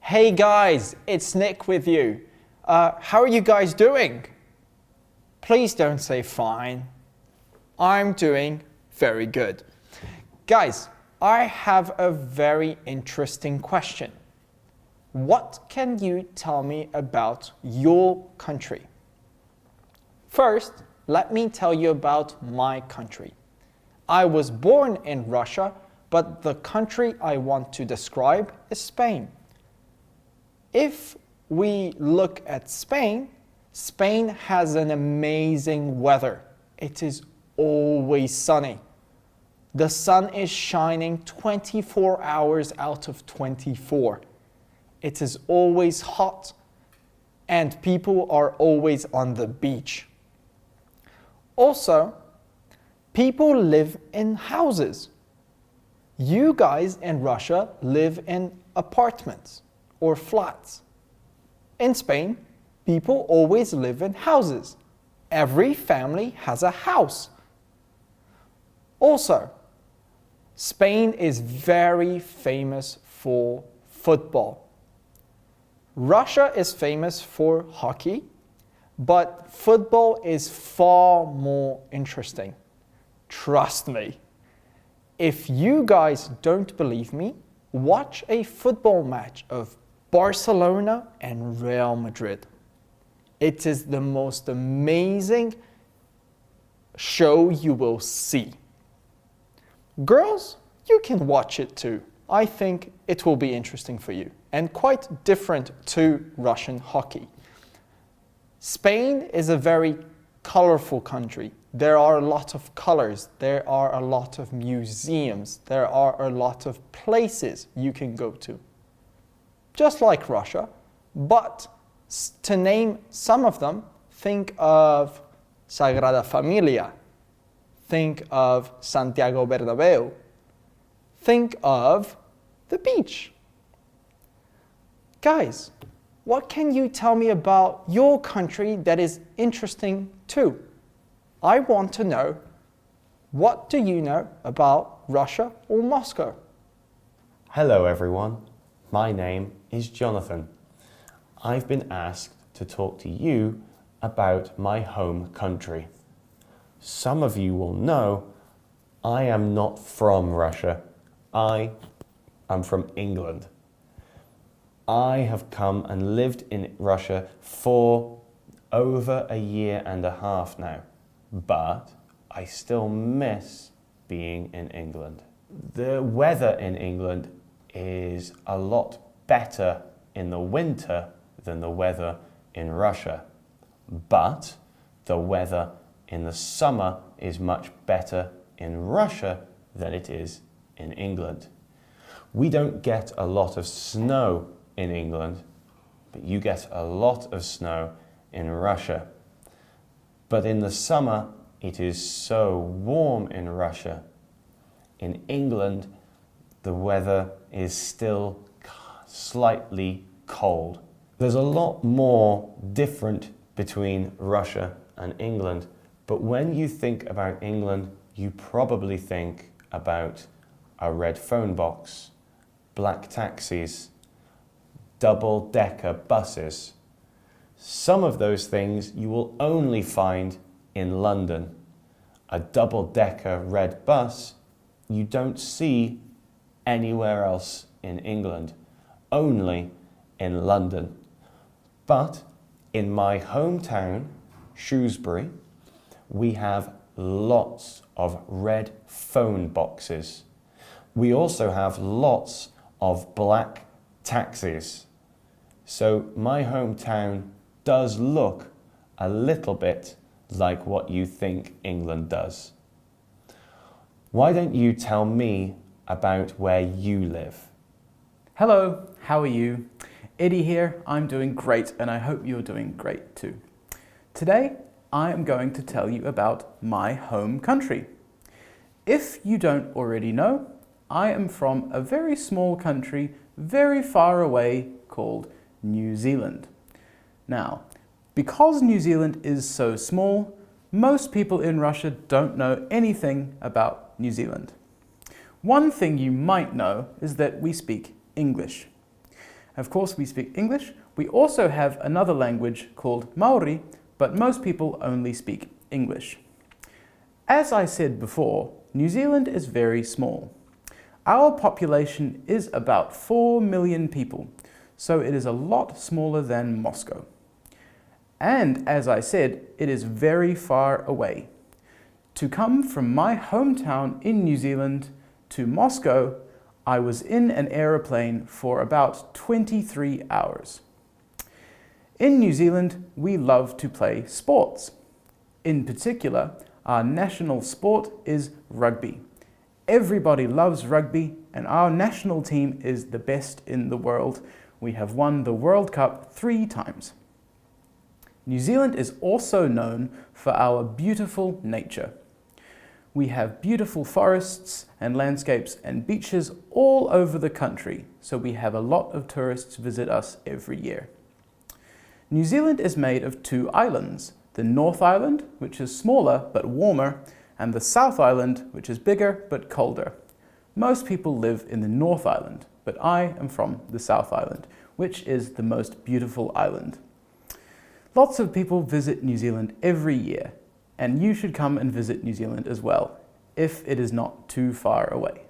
Hey guys, it's Nick with you. How are you guys doing? Please don't say fine. I'm doing very good. Guys, I have a very interesting question. What can you tell me about your country? First, let me tell you about my country. I was born in Russia, but the country I want to describe is Spain. If we look at Spain, Spain has an amazing weather. It is always sunny. The sun is shining 24 hours out of 24. It is always hot, and people are always on the beach. Also, people live in houses. You guys in Russia live in apartments or flats. In Spain, people always live in houses. Every family has a house. Also, Spain is very famous for football. Russia is famous for hockey, but football is far more interesting. Trust me. If you guys don't believe me, watch a football match of Barcelona and Real Madrid. It is the most amazing show you will see. Girls, you can watch it too. I think it will be interesting for you and quite different to Russian hockey. Spain is a very colorful country. There are a lot of colors, there are a lot of museums, there are a lot of places you can go to. Just like Russia, but to name some of them, think of Sagrada Familia, think of Santiago Bernabéu, think of the beach. Guys, what can you tell me about your country that is interesting too? I want to know, what do you know about Russia or Moscow? Hello everyone, my name is Jonathan. I've been asked to talk to you about my home country. Some of you will know I am not from Russia. I am from England. I have come and lived in Russia for over a year and a half now, but I still miss being in England. The weather in England is a lot better in the winter than the weather in Russia, but the weather in the summer is much better in Russia than it is in England. We don't get a lot of snow in England, but you get a lot of snow in Russia. But in the summer, it is so warm in Russia. In England, the weather is still slightly cold. There's a lot more different between Russia and England, but when you think about England, you probably think about a red phone box, black taxis, double-decker buses. Some of those things you will only find in London. A double-decker red bus you don't see anywhere else in England, only in London. But in my hometown, Shrewsbury, we have lots of red phone boxes. We also have lots of black taxis. So my hometown does look a little bit like what you think England does. Why don't you tell me about where you live? Hello, how are you? Eddie here. I'm doing great and I hope you're doing great too. Today, I am going to tell you about my home country. If you don't already know, I am from a very small country very far away called New Zealand. Now, because New Zealand is so small, most people in Russia don't know anything about New Zealand. One thing you might know is that we speak English. Of course, we speak English. We also have another language called Maori, but most people only speak English. As I said before, New Zealand is very small. Our population is about 4 million people, so it is a lot smaller than Moscow. And as I said, it is very far away. To come from my hometown in New Zealand to Moscow, I was in an aeroplane for about 23 hours. In New Zealand, we love to play sports. In particular, our national sport is rugby. Everybody loves rugby, and our national team is the best in the world. We have won the World Cup 3 times. New Zealand is also known for our beautiful nature. We have beautiful forests and landscapes and beaches all over the country, so we have a lot of tourists visit us every year. New Zealand is made of 2 islands, the North Island, which is smaller but warmer, and the South Island, which is bigger but colder. Most people live in the North Island, but I am from the South Island, which is the most beautiful island. Lots of people visit New Zealand every year, and you should come and visit New Zealand as well, if it is not too far away.